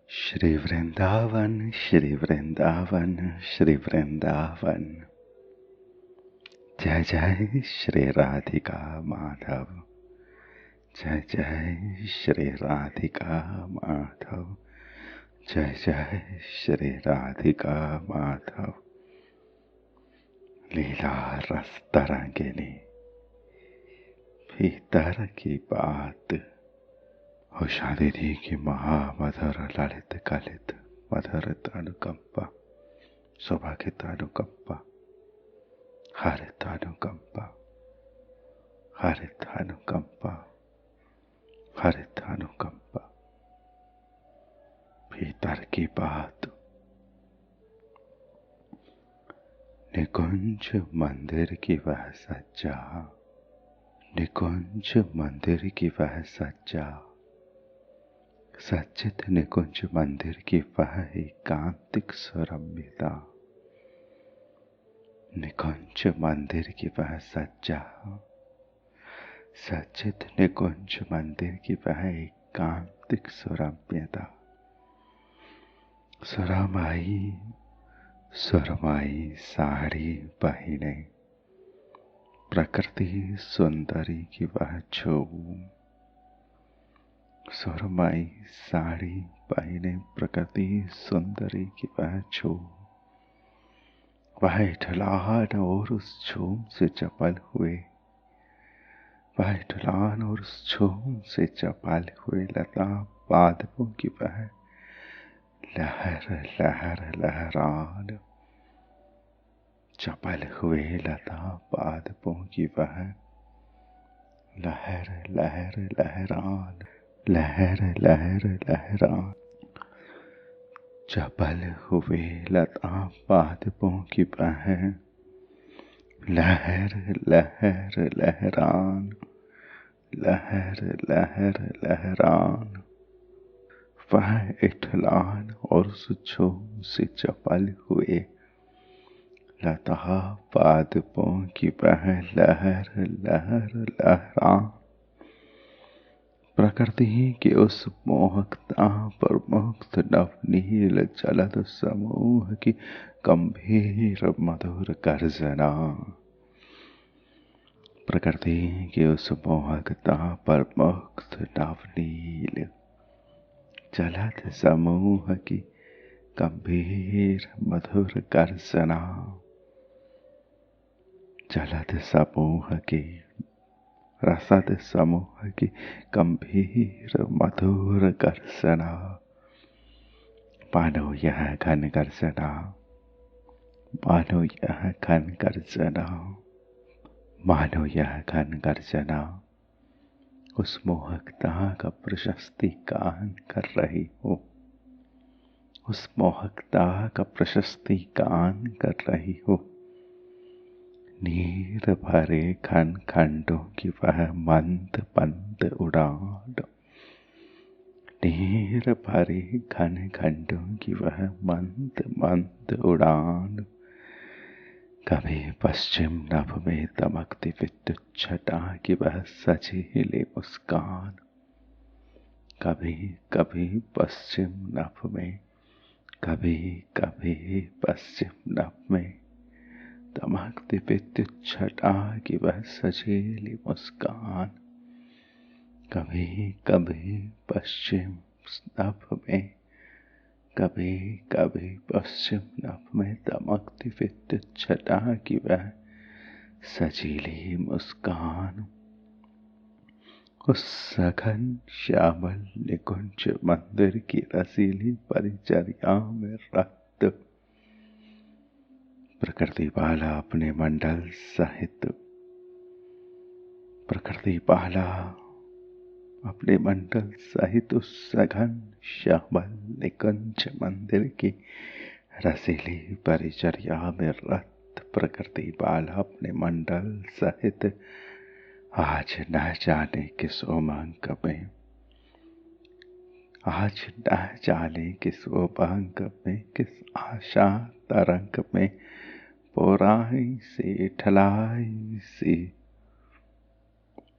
श्री वृंदावन श्री वृंदावन श्री वृंदावन। जय जय श्री राधिका माधव, जय जय श्री राधिका माधव, जय जय श्री राधिका माधव। लीला रस तरंगिनी, भीतर की बात। उषा दीदी की महामधुर ललित कलित मधुर अनुकंपा, सौभाग्य अनुकंपा, हरित अनुकंपा, हरित अनुकंपा, हरित अनुकंपा। भीतर की बात। निकुंज मंदिर की वह सज्जा, निकुंज मंदिर की वह सज्जा, सज्जित निकुंज मंदिर की वह एकांतिक सुरम्यता। निकुंज मंदिर की वह सज्जा, सज्जित निकुंज मंदिर की वह एकांतिक सुरम्यता। सुरमाई सुरमाई साड़ी पहने प्रकृति सुंदरी की वह छूम। सुरमाई साड़ी पहने प्रकृति सुंदरी की वह छूम। वह ढलान और उस छूम से चपल हुए, वह ढलान और उस छूम से चपल हुए लता पादपों की वह लहर लहर लहरान। चपल हुए लता पादपों की वह लहर लहर लहरान, लहर लहर लहरान। चपल हुए लता पादपों की वह लहर लहर लहरान, लहर लहर लहरान। वह इठलान और उस छूम से चपल हुए लता पादपों की वह लहर लहर लहरान। प्रकृति के उस मोहकता पर मुक्त नवनील जलद समूह की गंभीर मधुर गर्जना। प्रकृति के उस मोहकता पर मुक्त नवनील जलद समूह की गंभीर मधुर गर्जना। जलद समूह की रसद समूह की गंभीर मधुर गर्जना। मानो यह घन गर्जना, मानो यह घन गर्जना, मानो यह घन गर्जना उस मोहकता का प्रशस्तिगान कर रही हो, उस मोहकता का प्रशस्तिगान कर रही हो। नीर भरे खन खंडों की वह मंद मंद उड़ान। नीर भरे घन खंडों की वह मंद मंद उड़ान। कभी पश्चिम नभ में दमकती विद्युत छटा की वह सजीली मुस्कान। कभी कभी पश्चिम नभ में, कभी कभी पश्चिम नभ में दमकती विद्युत छटा की वह सजीली मुस्कान। कभी कभी पश्चिम नभ में, कभी कभी पश्चिम नभ में दमकती विद्युत छटा की वह सजीली मुस्कान। उस सघन श्यामल निकुंज मंदिर की रसीली परिचर्या में रक्त प्रकृति बाला अपने मंडल सहित, प्रकृति बाला अपने मंडल सहित उस सघन श्यामल निकुंज मंदिर की रसीली परिचर्या में रत प्रकृति बाला अपने मंडल सहित आज न जाने किस उमंग में, आज न जाने किस उमंग में, किस आशा तरंग में बोराई से ठलाई सी,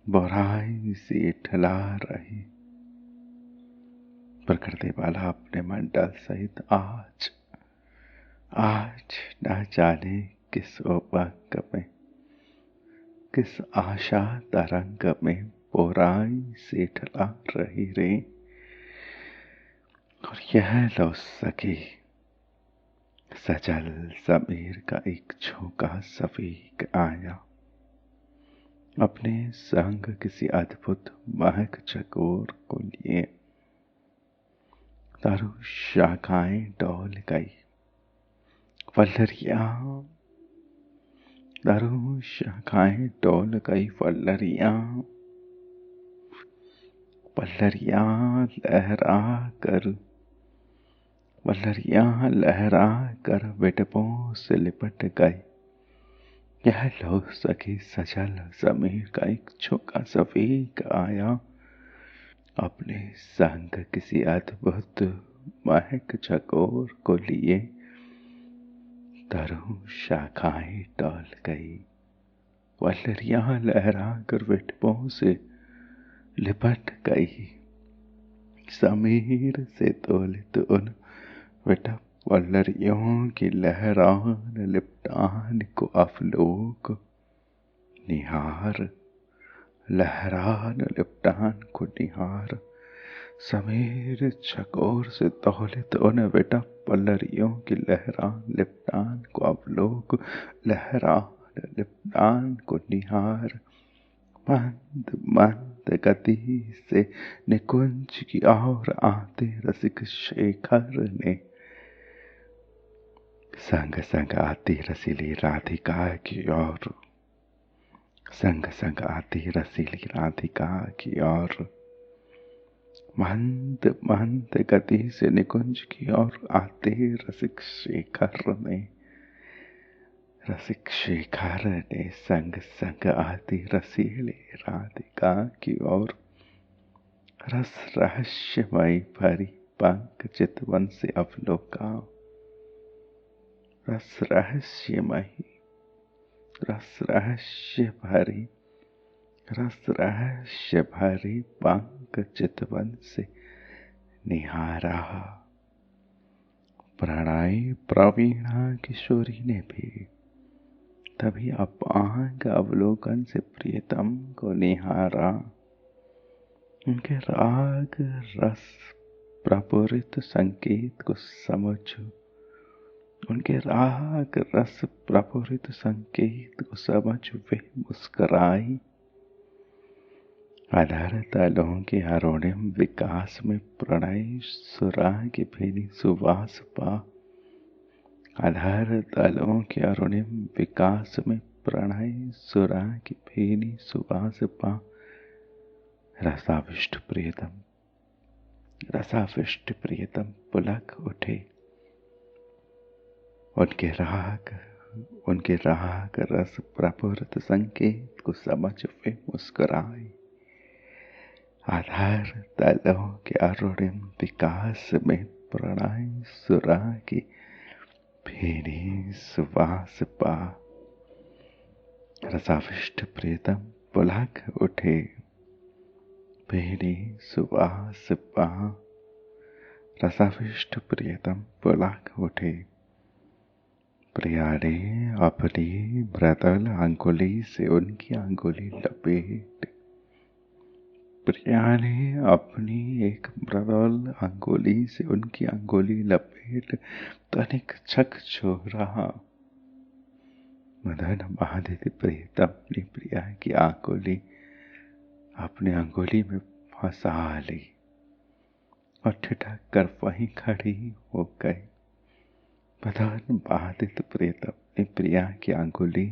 बोराई से ठला रही, प्रकृति वाला अपने मंडल सहित आज न जाने किस उमंग में, किस आशा तरंग में पोराई से ढला रही रे। और यह लो सकी सजल ज़मीर का एक झोंका सफीक आया, अपने संग किसी अद्भुत महक चकोर को लिए। तरु शाखाएं डोल गई वल्लरियां, तरु शाखाएं डोल गई वल्लरियां, वल्लरियां लहरा कर विटपों से लिपट गई। यह लो सखी सजल ज़मीर का एक झोंका सफीक आया, अपने संग किसी अद्भुत महक चकोर को लिए। तरु शाखाएं डोल गई वल्लरियां लहरा कर विटपों से लिपट गई। समीर से तोलित उन विटप वल्लरियों की लहरान लिपटान को अवलोक निहार, लहरान लिपटान को निहार। समीर चकोर से तोलित उन विटप वल्लरियों की लहरान लिपटान को अवलोक, लहरान लिपटान को निहार। मंद मंद गति से निकुंज की ओर आते रसिक शेखर ने संग संग आती रसीली राधिका की ओर, संग संग आती रसीली राधिका की ओर। मंद मंद गति से निकुंज की ओर आते रसिक शेखर ने संग संग आती रसीली राधिका की ओर। रस रहस्यमयी भरी पंख चितवन से अवलोका, रस रहस्य भरी पंख चितवन से निहारा। प्रणय प्रवीणा किशोरी ने भी तभी अपांग अवलोकन से प्रियतम को निहारा। उनके राग रस प्रपूरित संकेत को समझो, उनके राग रस प्रपूरित संकेत को समझ वे मुस्कराई। अधर तलों के अरुणिम विकास में प्रणय सुरा की भेदी सुवास पा, अधर तलों के अरुणिम विकास में प्रणय सुरा की भेदी सुवास पा। रसाविष्ट प्रियतम पुलक उठे, उनके राग रस प्रपूरित संकेत को समझ वे मुस्कुराए। आधार तलों के अरुणिम विकास में प्रणय सुरा की भेदी सुवास पा। रसाविष्ट प्रियतम पुलक उठे, भेदी सुवास पा। रसाविष्ट प्रियतम पुलक उठे। प्रिया ने अपनी मृदुल अंगुली से उनकी अंगुली लपेट, प्रिया ने अपनी एक मृदुल अंगुली से उनकी अंगुली लपेट तनिक झकझोरा। मदन महादित्य प्रियतम अपनी प्रिया की अंगुली अपनी अंगुली में फंसा ली और ठिठक कर वहीं खड़ी हो गई। मदन बाधित प्रियतम अपनी प्रिया की अंगुली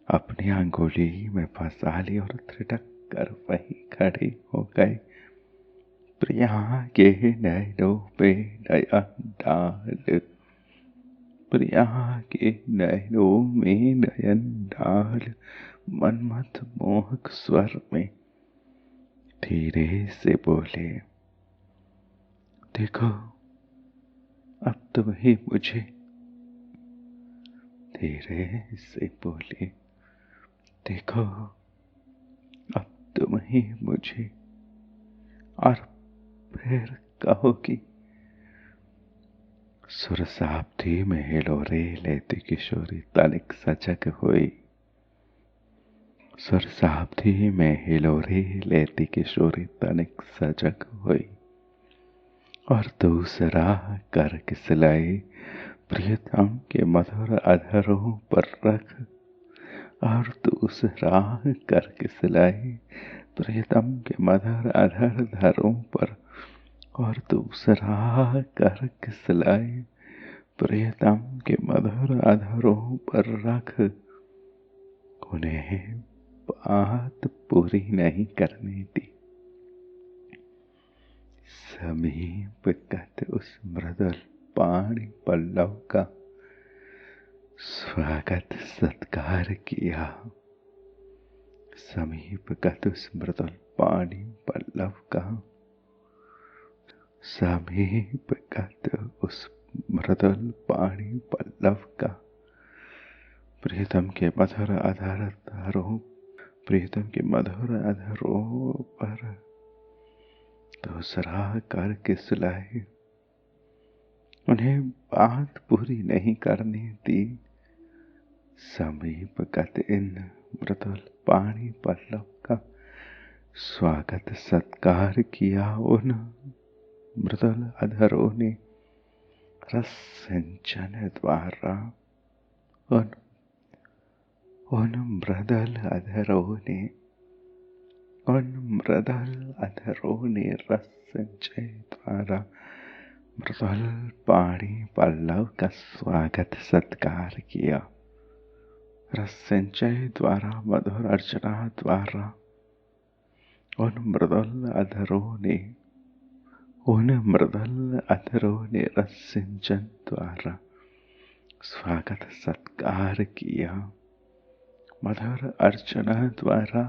अपनी अंगुली में फंसा ली और ठिठक कर वहीं खड़ी हो गई। प्रिया के नैनों पे नयन डाल, प्रिया के नैनों में नयन डाल, मनमथ मोहक स्वर में धीरे से बोले, देखो अब तुम ही मुझे। धीरे से बोले, देखो अब तुम ही मुझे। और फिर कहोगी। सुर साप्ती में हिलोरे लेती किशोरी तनिक सजग हुई। सुर साप्ती में हिलोरे लेती किशोरी तनिक सजग हुई। और दूसरा कर किसलाई प्रियतम के मधुर अधरों पर रख। और दूसरा कर किसलाई प्रियतम के मधुर अधरों पर। और दूसरा कर किसलाई प्रियतम के मधुर अधरों पर रख। उन्हें बात पूरी नहीं करनी थी। समीप गत उस मृदुल पाणी पल्लव का स्वागत सत्कार किया। समीप गत उस मृदुल पाणी पल्लव का समीप गत उस मृदुल पाणी पल्लव का प्रियतम के मधुर अधरों प्रियतम के मधुर अधरों पर दूसरा कर किसलाई। उन्हें बात पूरी नहीं करनी थी। समीप गत इन मृदुल पाणी पल्लव का स्वागत सत्कार किया उन मृदुल अधरों ने रस सिंचन द्वारा। उन मृदुल अधरों ने रस सिंचन द्वारा मृदुल पाणी पल्लव का स्वागत सत्कार किया। रस सिंचय द्वारा मधुर अर्चना द्वारा उन मृदुल अधरों ने रस सिंचन द्वारा स्वागत सत्कार किया। मधुर अर्चना द्वारा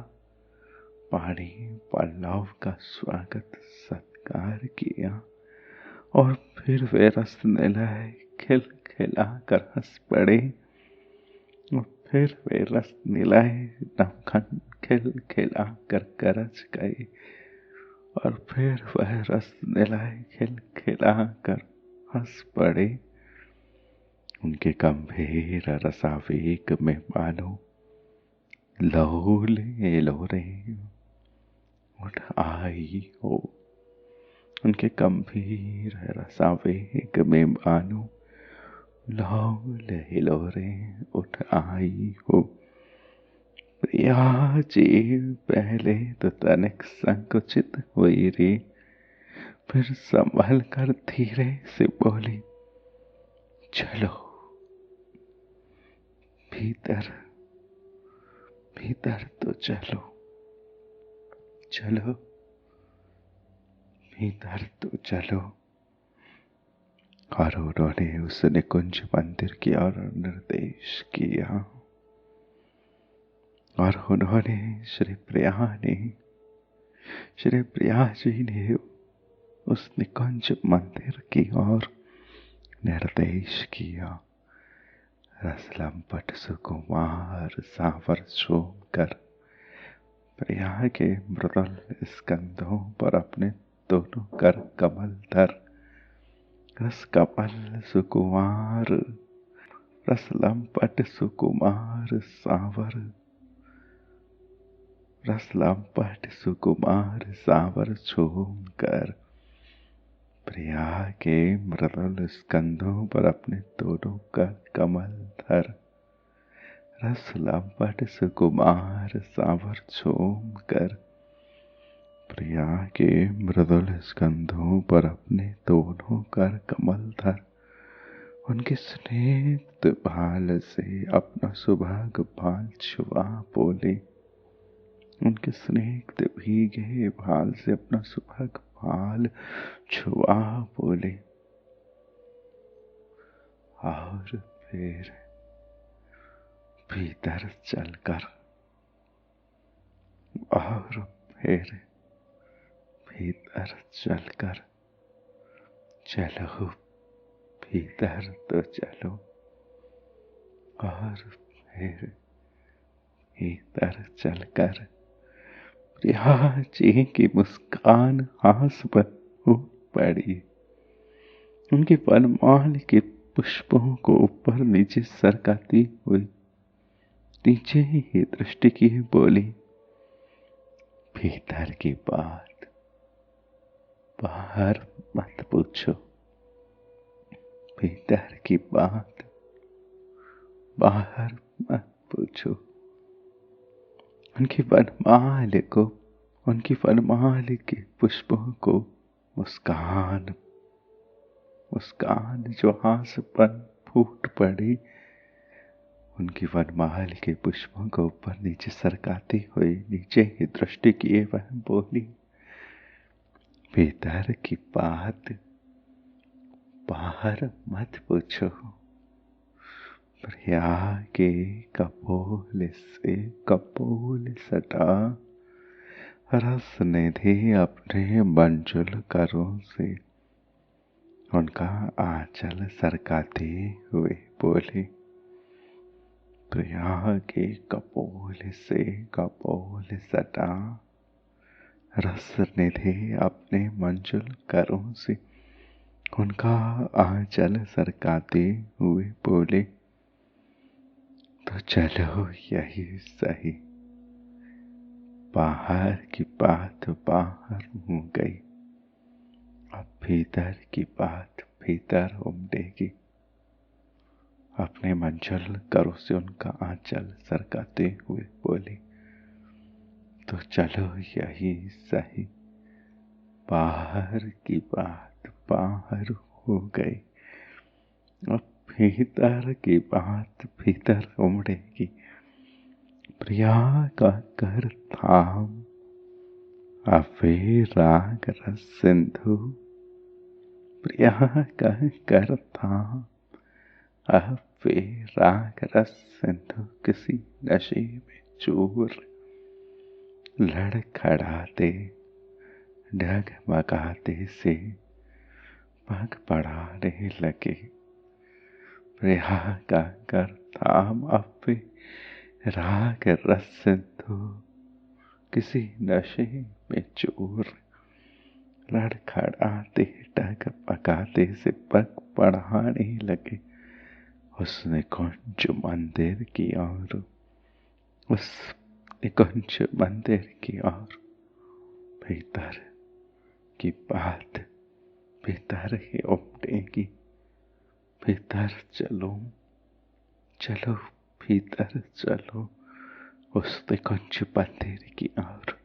पाणी पल्लव का स्वागत सत्कार किया। और फिर वे रस निलय खिलखिला कर हंस पड़े। और फिर वे रस निलय नमखन खिलखिला कर गरज गए। और फिर वह रस निलय खिलखिला कर हंस पड़े। उनके गंभीर रसावेग में मानो लौले लोरे उठ आई हो। उनके गंभीर रसावेग में मानो लौले लोरे उठ आई हो। प्रिया जी पहले तो तनिक संकुचित हुई रे। फिर संभल कर धीरे से बोली, चलो भीतर तो चलो भीतर तो चलो। और उन्होंने उस निकुंज मंदिर की ओर निर्देश किया। और उन्होंने श्री प्रिया जी ने उस निकुंज मंदिर की ओर निर्देश किया। रसलंपट सुकुमार सांवर चूमकर प्रिया के मृदुल स्कंधों पर अपने दोनों कर कमल धर रस कमल सुकुमार रसलंपट सुकुमार सांवर चूम कर प्रिया के मृदुल स्कंधों पर अपने दोनों कर कमल धर रसलंपट सुकुमार सांवर चूम कर प्रिया के मृदुल स्कंधों पर अपने दोनों कर कमल धर उनके स्नेहित भाल से अपना सुभाग भाल छुआ बोले। उनके स्नेहित भीगे भाल से अपना सुभाग भाल छुआ बोले। और फिर भीतर चलकर चलो भीतर तो चलो। और फिर भीतर चलकर प्रिया जी की मुस्कान हास पर पड़ी। उनके वनमाल के पुष्पों को ऊपर नीचे सरकाती हुई नीचे ही दृष्टि की बोली, भीतर की बात बाहर मत पूछो, भीतर की बात बाहर मत पूछो। उनकी वनमाल के पुष्पों को मुस्कान जो हासपन फूट पड़ी, उनकी वनमाल के पुष्पों को ऊपर नीचे सरकाती हुई नीचे ही दृष्टि किए वह बोली, भीतर की बात बाहर मत पूछो। प्रिया के कपोल से कपोल सटा, रस निधि अपने मंजुल करों से उनका आंचल सरकाते हुए बोले, प्रिया के कपोल से कपोल सटा, रस निधि अपने मंजुल करों से उनका आंचल सरकाते हुए बोले, तो चलो यही सही, बाहर की बात बाहर हो गई, अब भीतर की बात भीतर उमड़ेगी। अपने मंजुल करों से उनका आंचल सरकाते हुए बोली, तो चलो यही सही, बाहर की बात बाहर हो गई, अब भीतर की बात भीतर उमड़ेगी। प्रिया का कर थाम अवे राग रस सिंधु, प्रिया का कर थाम अवे राग रस सिंधु, किसी नशे में चूर लड़खड़ाते डगमगाते से पग बढ़ाने लगे। प्रिया का कर थाम अवे राग रस सिंधु, किसी नशे में चूर लड़खड़ाते डगमगाते से पग बढ़ाने लगे। उस निकुंज मंदिर की ओर, उस निकुंज मंदिर की ओर, भीतर की बात भीतर ही उमड़ेगी। भीतर चलो चलो भीतर चलो, उस निकुंज मंदिर की ओर।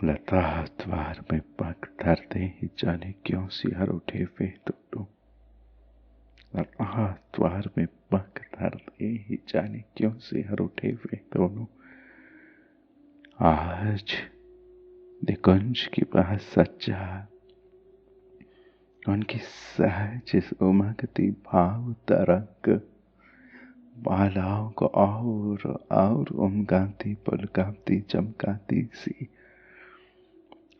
लता द्वार में पग धरते ही जाने क्यों सिहर उठे वे दोनों। लता द्वार में पग धरते ही जाने क्यों सिहर उठे वे दोनों। आज निकुंज की बात सच्चा, उनकी सहज उमगती भाव तरंग मालाओं को और उमगाती पुलकाती चमकाती सी।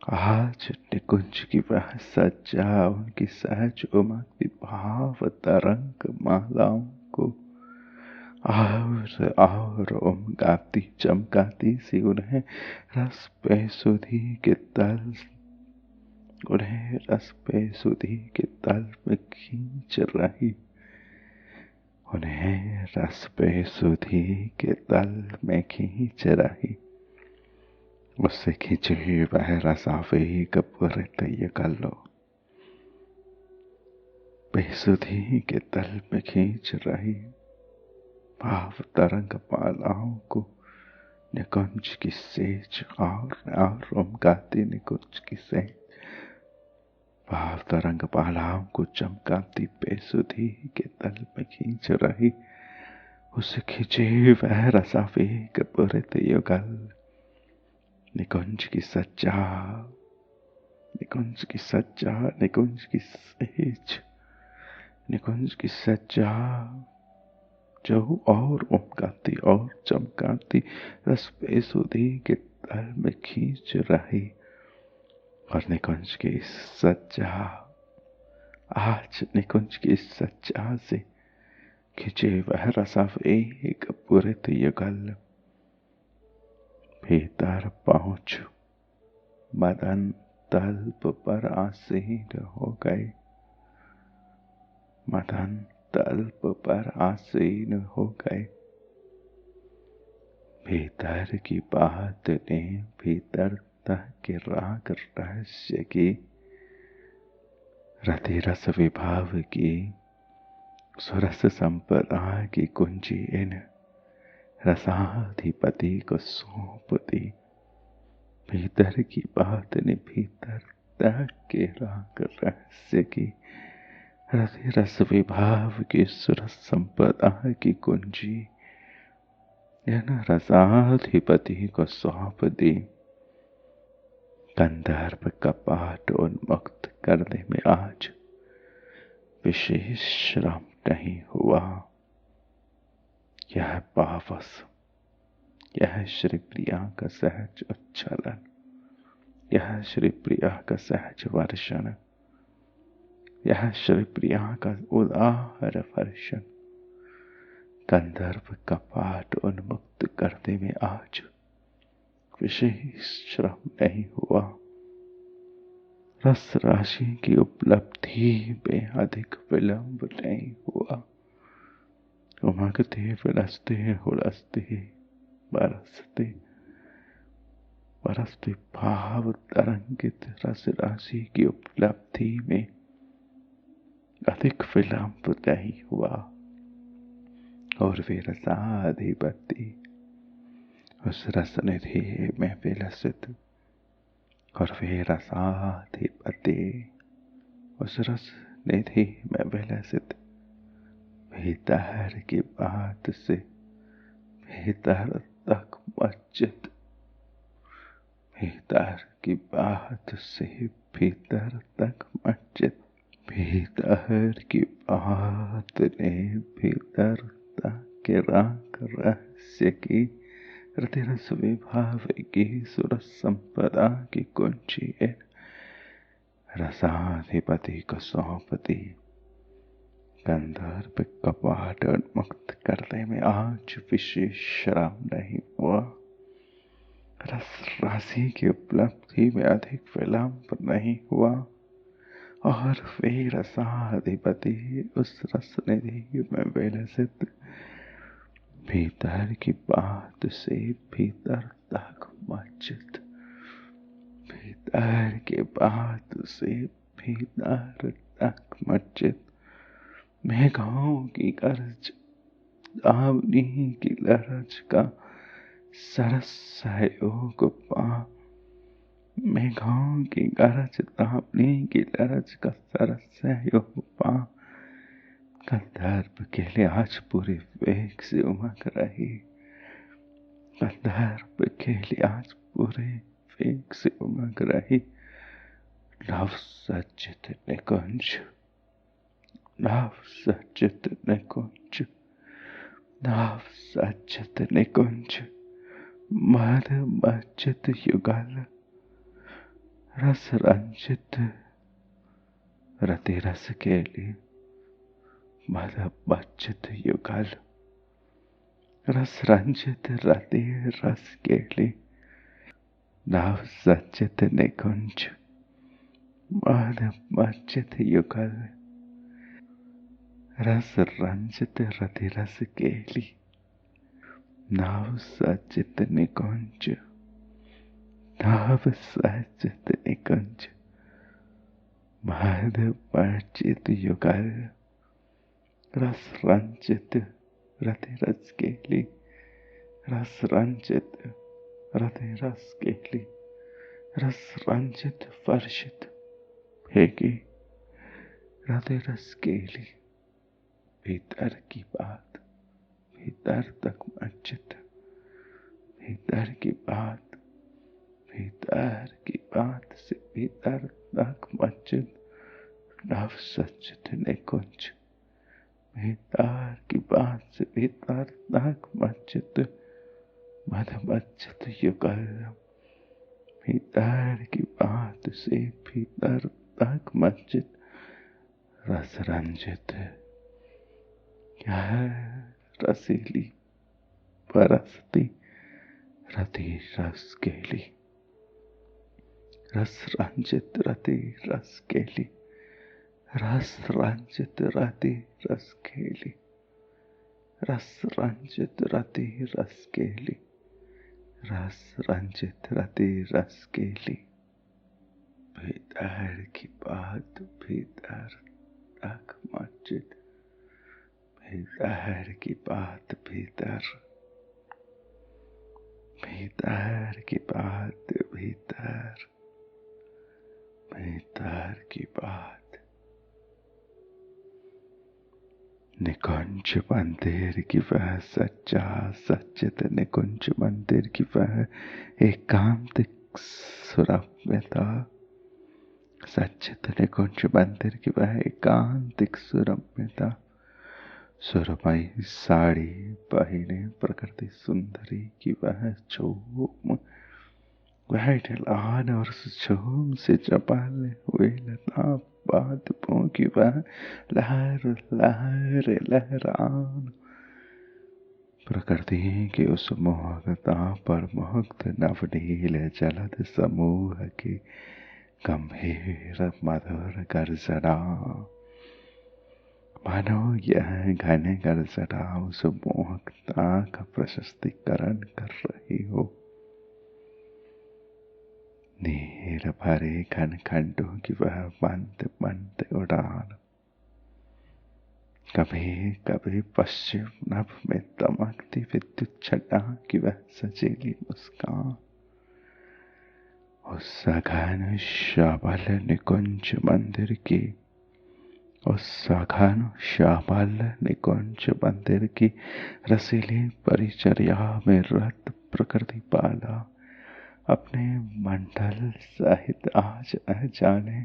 आज निकुंज की वह सज्जा, उनकी सहज उमगती भाव तरंग मालाओं को और उमगाती चमकाती सी उन्हें रस पे सुधी के तल, उन्हें रस पे सुधी के तल में खींच रही, उन्हें रस पे सुधी के तल में खींच रही। उससे खींची हुई वह रसावे कपूरित ये कल्लो बेसुधी के तल में खींच रही भाव तरंग मालाओं को। निकुंज की सेज और उमगाती निकुंज की सेज भाव तरंग मालाओं को चमकाती बेसुधी के तल में खींच रही। उसे खींचे वह रसावे कपूरित युगल। निकुंज की सज्जा, निकुंज की सज्जा, निकुंज की सेज, निकुंज की सज्जा जो और उमगाती और चमकाती रस बेसुधी के तल में खींच रही। और निकुंज की सज्जा, आज निकुंज की सज्जा से खींचे वह रसावे कपूरित युगल। भीतर पहुंच मदन तल्प पर आसीन हो गए, मदन तल्प पर आसीन हो गए। भीतर की बात ने भीतर तह के राग रहस्य की, रति रस विभाव की, सुरस संपदा की कुंजी इन रसाधिपति को सौंप दी। भीतर की बात ने भीतर तह के राग रहस्य की, रति रस विभाव की, सुरस संपदा की कुंजी इन रसाधिपति को सौंप दी। गंधर्व कपाट उन्मुक्त करने में आज विशेष श्रम नहीं हुआ। यह पावस, यह श्री प्रिया का सहज उच्छलन, यह श्री प्रिया का सहज वर्षण, यह श्री प्रिया का उदार वर्षण गंधर्व कपाट उन्मुक्त करने में आज विशेष श्रम नहीं हुआ। रस राशि की उपलब्धि में अधिक विलंब नहीं हुआ। उमगते विलसते हुलसते बरसते बरसते भाव तरंगित रस राशि की उपलब्धि में अधिक विलंब नहीं हुआ। और वे रसाधिपति उस रस निधि में विलसित, और वे रसाधिपति उस रस निधि में विलसित भीतर की बात से भीतर तक मस्जिद, भीतर की बात से भीतर तक मस्जिद, भीतर की बात ने भीतर तक के राग रहस्य की, रति रस विभाव की, सुरस संपदा की कुंजी रसाधिपति को सौंप दी। गंधर्व कपाट उन्मुक्त करने में आज विशेष श्रम नहीं हुआ। रस राशि की उपलब्धि में अधिक विलंब नहीं हुआ। और वे रसाधिपति उस रस निधि में विलसित भीतर की बात से भीतर तक मस्जिद, भीतर की बात से भीतर तक मस्जिद, मेघों की गरज दावनी की लरज का सरस सहयोग पा, मेघों की गरज दावनी की लरज का सरस सहयोग पा, गंधर्व के लिए आज पूरे वेग से उमग रही, गंधर्व के लिए आज पूरे वेग से उमग रही। नव सज्जित निकुंज, नव सज्जित निकुंज, नव सज्जित निकुंज, मद मज्जित युगल, रस रंजित रति रस के लिए मद मज्जित युगल, रस रंजित रति रस के लिए नव सज्जित निकुंज, मद मज्जित युगल, रस रंजित रति रस के लिए नव सज्जित निकुंज, नव सज्जित निकुंज, मद मज्जित युगल, रस रंजित रति रस के लिए, रस रंजित रति रस के लिए, रस रंजित वर्षित फेंकी रति रस के लिए, भीतर की बात भीतर तक मस्जिद, भीतर की बात भीतर की बात से भीतर तक मस्जिद, नव सज्जित निकुंज, भीतर की बात से भीतर तक मस्जिद, मद मज्जित युगल, भीतर की बात से भीतर तक मस्जिद, रस रंजित, यह रसीली बरसती रति रस केली, रस रंजित रति रस केली, रस रंजित रति रस केली, रस रंजित रति रस केली, रस रंजित रति रस केली। भीतर की बात भीतर तक मस्जिद, भीतर की बात भीतर, भीतर की बात भीतर, भीतर की बात। निकुंज मंदिर की वह सच्चा सच्चित निकुंज मंदिर की वह एकांतिक सुरम्यता, सच्चित निकुंज मंदिर की वह एकांतिक सुरम्यता। सुरमई साड़ी पहने प्रकृति सुंदरी की वह चोम, वह ढलान और झूम से चपाले हुए लता पादपों की वह लहर लहर लहरान। प्रकृति की उस मोहकता पर मुक्त नवनील जलद समूह की गंभीर मधुर गर्जना, मानो यह घने गर्जना उस मोहकता का प्रशस्तीकरण कर रही हो। नीर भरे घन खंडों की वह मंद मंद उड़ान, कभी कभी पश्चिम नभ में दमकती विद्युत छटा की वह सजीली मुस्कान। उस सघन श्यामल निकुंज मंदिर की, उस सघन श्यामल निकुंज मंदिर की रसीली परिचर्या में रत प्रकृति पाला अपने मंडल सहित आज जाने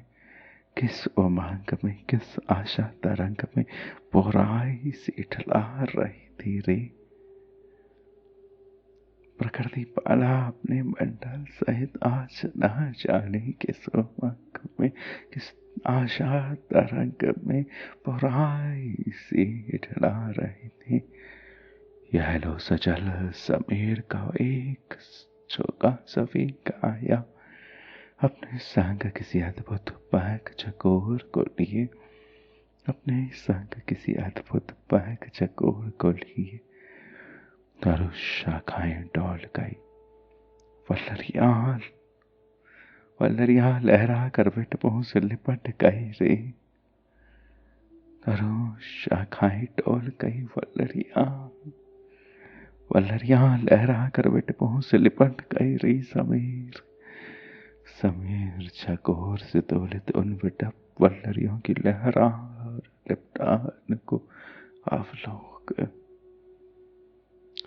किस उमंग में, किस आशा तरंग में पोराई से ठला रही थी रे। प्रकृति पाला अपने मंडल सहित आज न जाने किस उमंग में, किस आशा तरंग में पोराई से ठला रही थी। यह लो सजल समीर का एक झोंका सफीक आया अपने संग किसी अद्भुत बहक चकोर को लिए, अपने संग किसी अद्भुत बहक चकोर को लिए। तरु शाखाएं डोल गई, वल्लरियां वल्लरियां लहरा कर बेटपों से लिपट गई रे। तरु शाखाएं डोल गई, वल्लरियां लहरा कर बेटपों से लिपट गई रे। समीर समीर चकोर से दौलत उन बिटप वल्लरियों की लहरा लिपटान को अवलोक।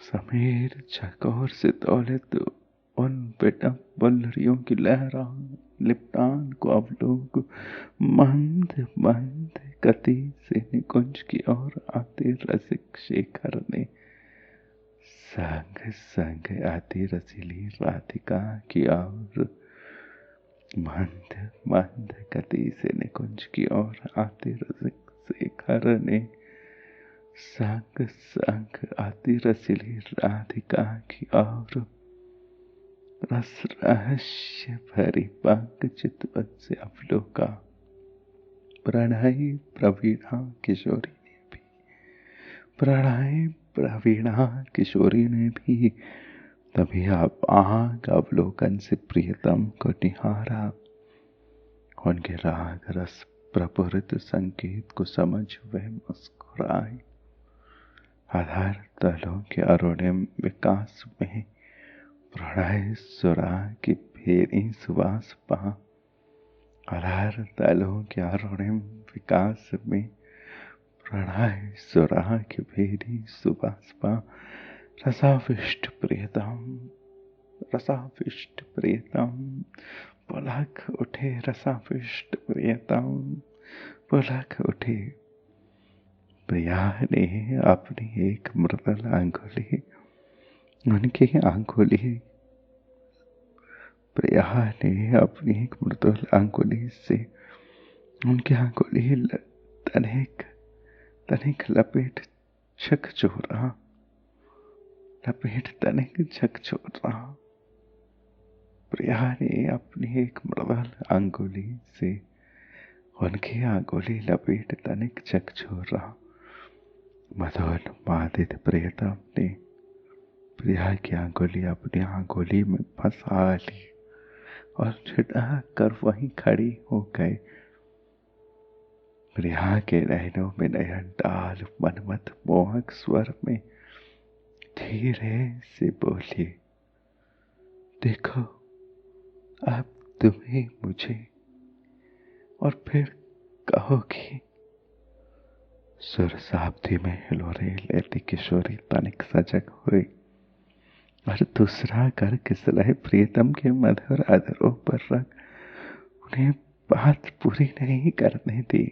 समीर चकोर से दौलत उन बिटप वल्लरियों की लहरा लिपटान को अवलोक। मंद मंद गति से निकुंज की ओर आते रसिक शेखर ने संग संग आती रसीली राधिका की ओर, मंद मंद गति से निकुंज की ओर आते रसिक शेखर ने संग संग आती रसीली राधिका की ओर। रस रहस्य भरी पंख चितवन से अवलोका। प्रणय प्रवीणा किशोरी ने भी, प्रणय प्रवीणा किशोरी ने भी तभी आप आंख अवलोकन से प्रियतम को निहारा। उनके राग रस प्रपुरित संकेत को समझ वह मुस्कुराए। आधार तलों के अरुणिम विकास में प्रणय सुरा की फेरी सुवास पा। आधार तलों के अरुणिम विकास में प्रणय सुरा की फेरी सुवास पा। रसाविष्ट प्रियतम, रसाविष्ट प्रियतम, पुलक उठे रसाविष्ट प्रियतम, पुलक उठे। प्रिया ने अपनी एक मृदुल अंगुली उनकी अंगुली, प्रिया ने अपनी एक मृदुल अंगुली से उनकी अंगुली तनिक तनिक लपेट झकझोरा, लपेट तनिक झकझोरा। प्रिया ने अपनी एक मृदुल अंगुली से उनकी अंगुली लपेट तनिक झकझोरा। मधुर बाधित प्रियतम ने प्रिया की अंगुली अपनी अंगुली में फंसा ली और छिटक कर वहीं खड़ी हो गए। प्रिया के नैनों में नयन डाल मनमत मोहक स्वर में धीरे से बोली, देखो अब तुम्हें मुझे और फिर कहोगी। सुर साब्दी में हिलोरे लेती किशोरी तनिक सजग हुई और दूसरा कर किसलय प्रियतम के मधुर अधरों पर रख उन्हें बात पूरी नहीं करने दी।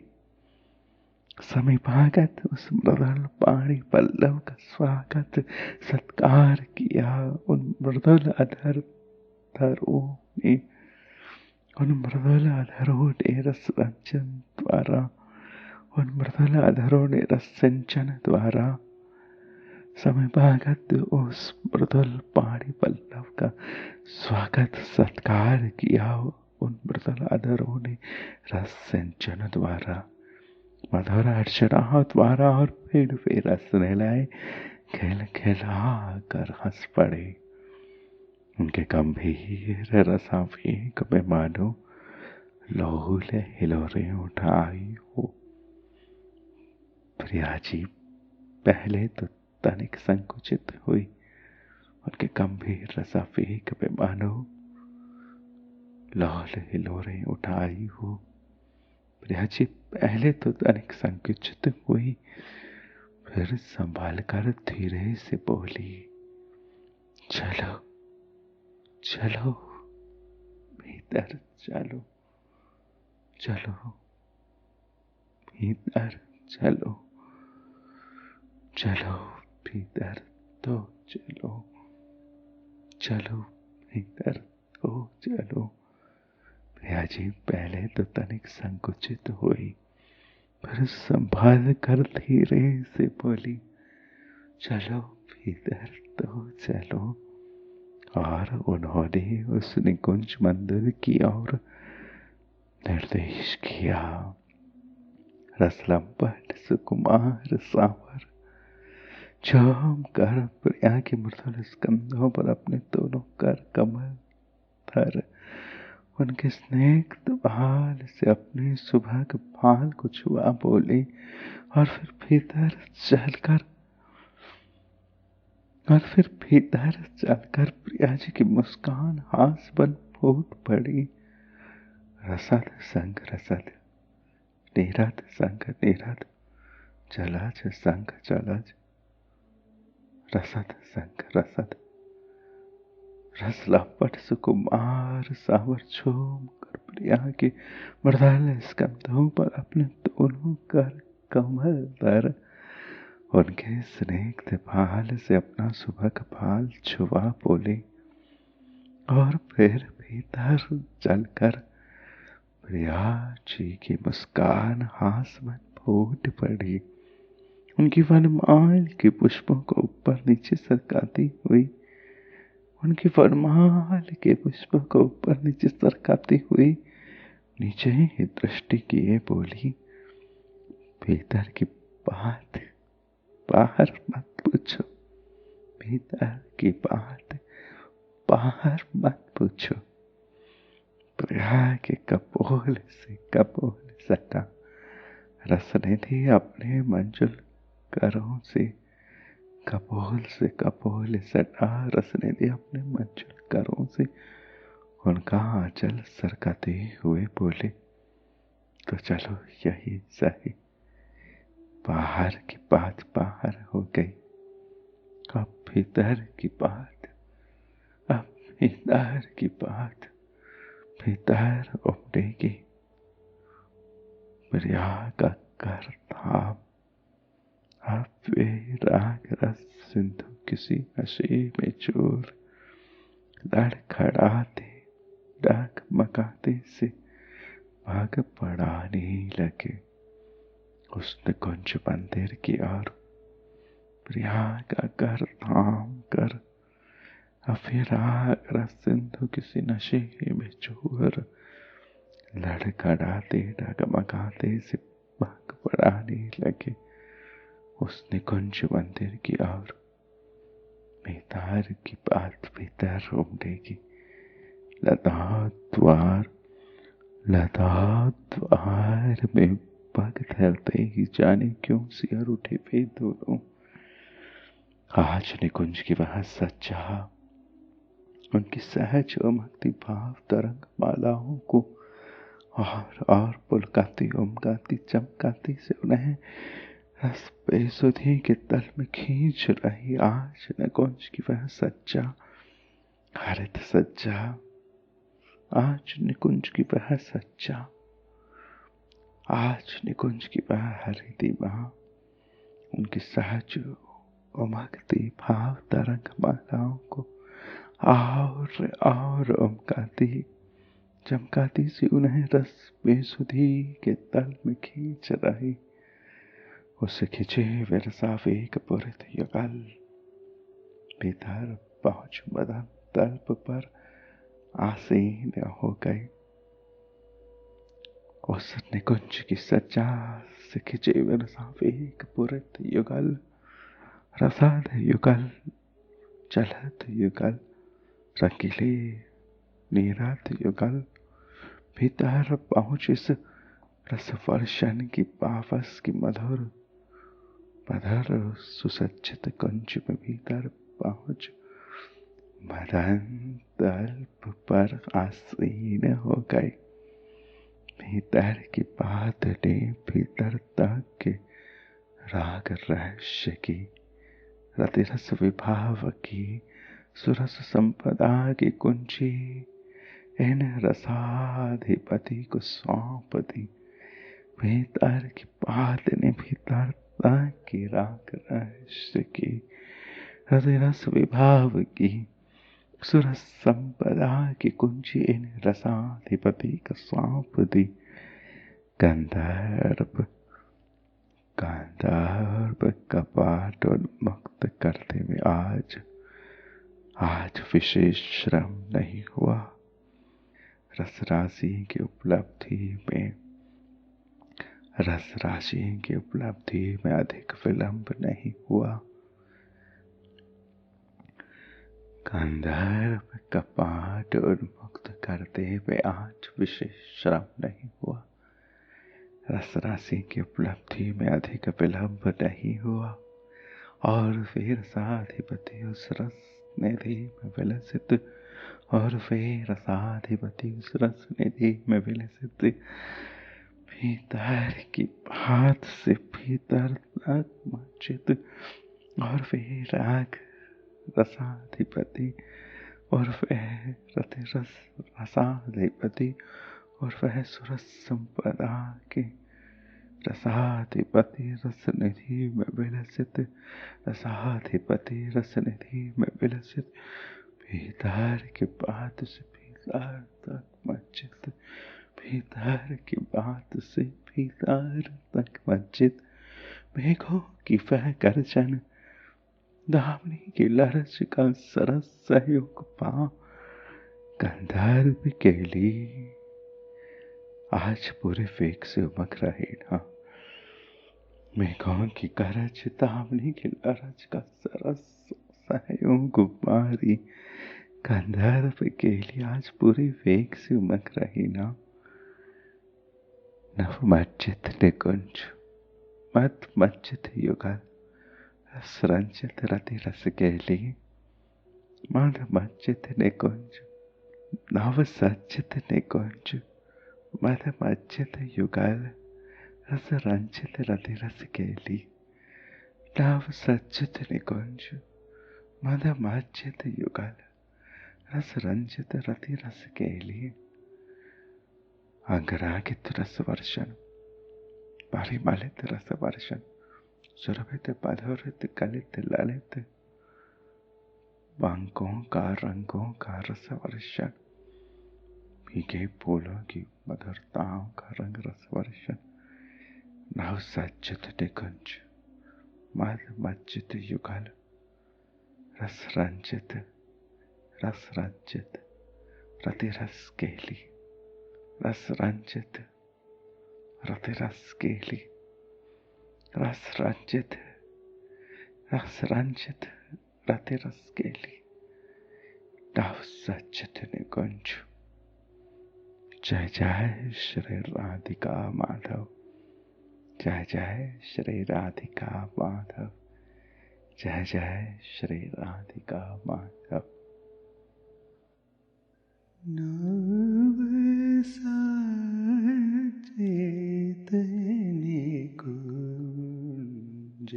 समीपागत उस मृदुल पाणी पल्लव का स्वागत सत्कार किया। उन मृदुल अधरों ने उन मृदुल अधरों ने रसरंजन द्वारा उन मृदुल अधरों ने रससिंचन द्वारा समीपागत उस मृदुल पाणी पल्लव का स्वागत सत्कार किया। उन मृदुल अधरों ने रस सिंचन द्वारा मधुर अर्चना द्वारा और फिर वे रस नहलाए खिलखिला कर हंस पड़े। उनके गंभीर रसावेग में मानो लोहुल हिलोरें उठाई हो। प्रिया जी पहले तो तनिक संकुचित हुई। उनके गंभीर रसावेग में मानो लोहुल हिलोरें उठाई हो। प्रिया जी पहले तो तनिक संकुचित हुई, फिर संभाल कर धीरे से बोली, चलो चलो भीतर चलो, चलो भीतर चलो, चलो भीतर तो चलो, चलो भीतर तो चलो। प्रिया जी पहले तो तनिक संकुचित हुई, फिर संभाल कर धीरे से बोली, चलो भीतर तो चलो। और उन्होंने उस निकुंज मंदिर की ओर निर्देश किया। रसलंपट सुकुमार सांवर झूम कर प्रिया के मृदुल स्कंधों पर अपने दोनों कर कमल धर उनके स्निग्ध बाल से अपने सुभग बाल को छुआ बोली और फिर भीतर चलकर प्रिया जी की मुस्कान हास बन फूट पड़ी। रसद संग रसद, नीरद संग नीरद, जलज संग जलज, रसद संग रसद। रस लपट सुकुमार सांवर झूम कर प्रिया के मृदुल स्कंधों पर अपने दोनों कर कमल धर उनके स्निग्ध बाल से अपना सुभग बाल छुआ बोले और फिर भीतर चलकर प्रिया जी की मुस्कान हास में फूट पड़ी। उनकी वनमाल के पुष्पों को ऊपर नीचे सरकाती हुई उनकी वरमाल के पुष्पों को ऊपर नीचे सरकाती हुई नीचे ही दृष्टि किए बोली, भीतर की बात बाहर मत पूछो, भीतर की बात बाहर मत पूछो। प्रिया के कपोल से कपोल सटा रसनिधि अपने मंजुल करों से कपोल सटा रसनिधि अपने मंजुल करों से उनका आंचल सरकाते हुए बोले, तो चलो यही सही। बाहर की बात बाहर हो गई, अब भीतर की बात, अब भीतर की बात भीतर उमड़ेगी। प्रिया का कर थाम अब वे राग रस सिंधु किसी नशे में चोर लड़खड़ाते डगमगाते से भाग पड़ाने लगे उस निकुंज मंदिर की ओर। प्रिया का कर थाम कर अफिरा सिंधु किसी नशे में चूर, लड़खड़ाते डगमगाते सिपक पड़ाने लगे उस निकुंज मंदिर की ओर। बेतार की बात भीतर उमड़ेगी, लता द्वार में पग धरते ही जाने क्यों सिर उठे वे दोनों। आज निकुंज की वह सच्चा उनकी सहज उमकती भाव तरंग मालाओं को और पुलकाती उमकाती चमकाती से उन्हें रस बेसुधी के तल में खींच रही। आज निकुंज की वह सच्चा हरित सज्जा, आज निकुंज की वह सच्चा, आज निकुंज की वह हरित माँ उनकी सहज उमकती भाव तरंग मालाओं को और उमकाती चमकाती सी उन्हें रस बेसुधी के तल में खींच रही। उसे खींचे विरसा वेग पुरित युगल, भीतर पहुंच मदन तल्प पर आसीन हो गई। उस निकुंज की सज्जा से खिंचे विरसा वेग पुरित युगल, रसाद युगल, चलत युगल, रंगीले नीरद युगल, भीतर पहुंच इस रस वर्षण की पावस की मधुर सुसज्जित कुंज में भीतर पहुंच मदन तल्प पर आसीन हो गए। भीतर की बात ने भीतर तक के राग रहस्य की, रतिरस विभाव की, सुरस संपदा की कुंजी इन रसाधिपति को सौंप दी। भीतर की बात ने भीतर तक की राग रहस्य की, रतिरस विभाव की, सुरस संपदा की कुंजी इन रसाधिपति को सौंप दी। गंधर्व कपाट उन्मुक्त करते हुए आज विशेष श्रम नहीं हुआ। रस राशि की उपलब्धि में अधिक विलंब नहीं हुआ। गंधर्व कपाट उन्मुक्त करते हुए आज विशेष श्रम नहीं हुआ। रस राशि की उपलब्धि में अधिक विलंब नहीं हुआ। और फिर रसाधिपति उस रस निधि में विलसित भीतर की बात से भीतर तक मज्जित और फिर राग रसाधिपति और वह रसाधिपति और वह सुरस संपदा के रसाधिपति रसनिधि में विलसित भीतर की बात से भीतर तक मज्जित, भीतर की बात से भीतर तक मज्जित। मेघों की वह गर्जन, दामनी की लरज का सरस सहयोग पा गंधर्व के लिए आज पूरे वेग से उमक रहे ना। मेघों की गरज, दामनी की लरज का सरस सहयोग मारी गंधर्व के लिए आज पूरे वेग से उमक रही ना। नव मज्जित निकुंज मत मज्जित युगल, रस रंजित रति रस के लिए मद मज्जित निकुंज, नव सज्जित निकुंज मद मज्जित युगल, रस रंजित रति रस के लिए नव सज्जित निकुंज, मद मज्जित युगल, रस रंजित रति रस के लिए। अंगरागित रस वर्षण, परिमलित रस वर्षण, सुरभित मधुरित गलित ललित रंगों का रस वर्षण, भीगे फूलों की मधुरताओं का रंग रस वर्षण। नव सज्जित निकुंज, मद मज्जित युगल, रस रंजित रस रंजित रतिरस केली, रस रंजित रतिरस केली, रस रंजित रतिरस केली, तव सचित निकुंज। जय जय श्री राधिका माधव, जय जय श्री राधिका माधव, जय जय श्री राधिका माधव। नव सचेत निकुंज,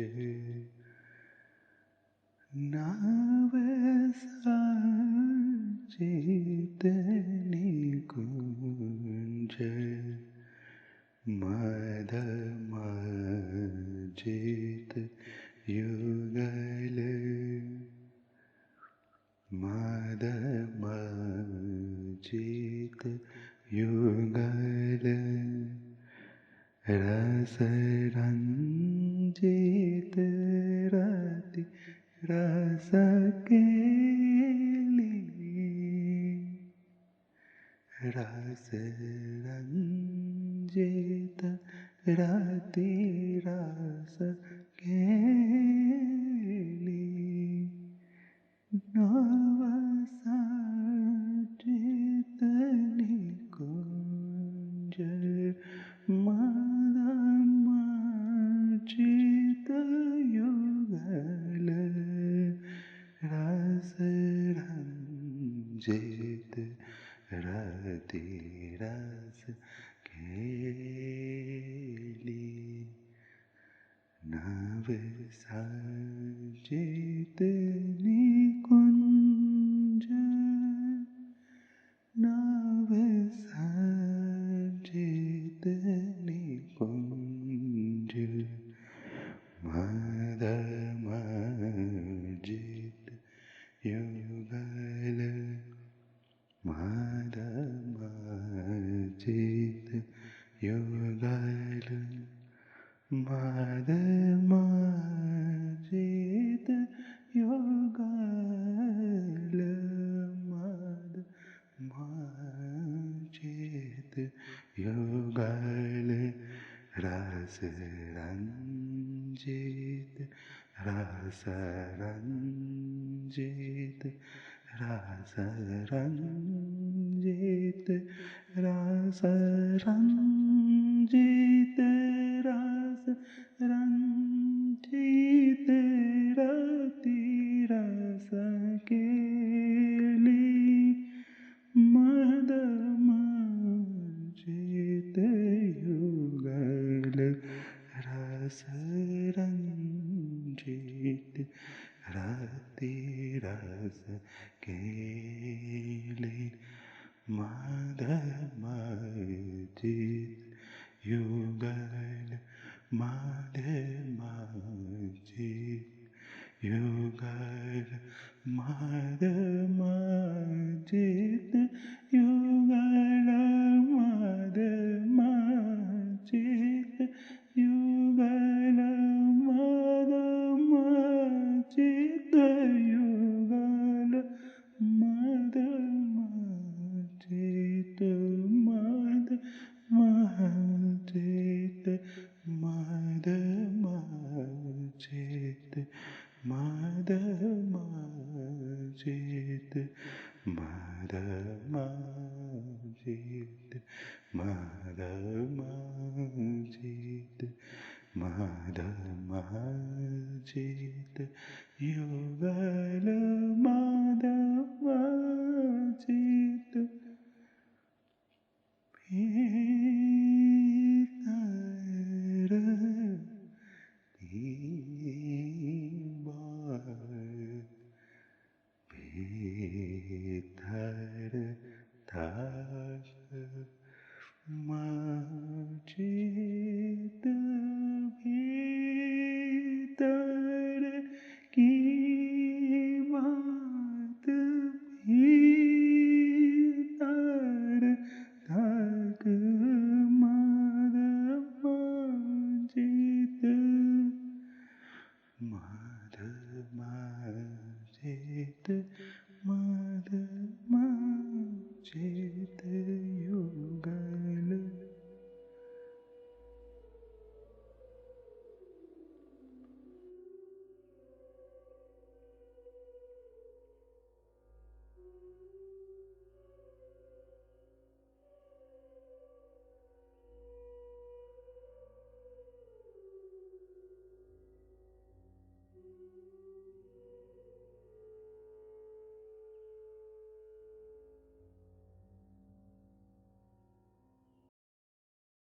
नव सचेत निकुंज, मद मज्जित युगल, मद मज्जित युगल, रस रंजित रति रस केली, रस रंजित रति रस केली, नव सचेत निकुंज, मद मज्जित युगल, रस रंजित रति रस केली, नव सचेत निकुंज, नव सचेत निकुंज, मद मज्जित युगल, मद मज्जित युगल, मद मज्जित युगल, मद मज्जित युगल, रस रंजित रस रंजित रस रंजित रस रंजित रस रंजित रति रस केली, मद मज्जित युगल, रस रंजित रति रस केली, मद मज्जित युगल, मद मज्जित युगल, मद मज्जित युगल, मद मज्जित युगल, मद मज्जित युगल, मद मज्जित मद मज्जित मद मज्जित मद मज्जित मद मज्जित मद मज्जित मद मज्जित युगल, मद मज्जित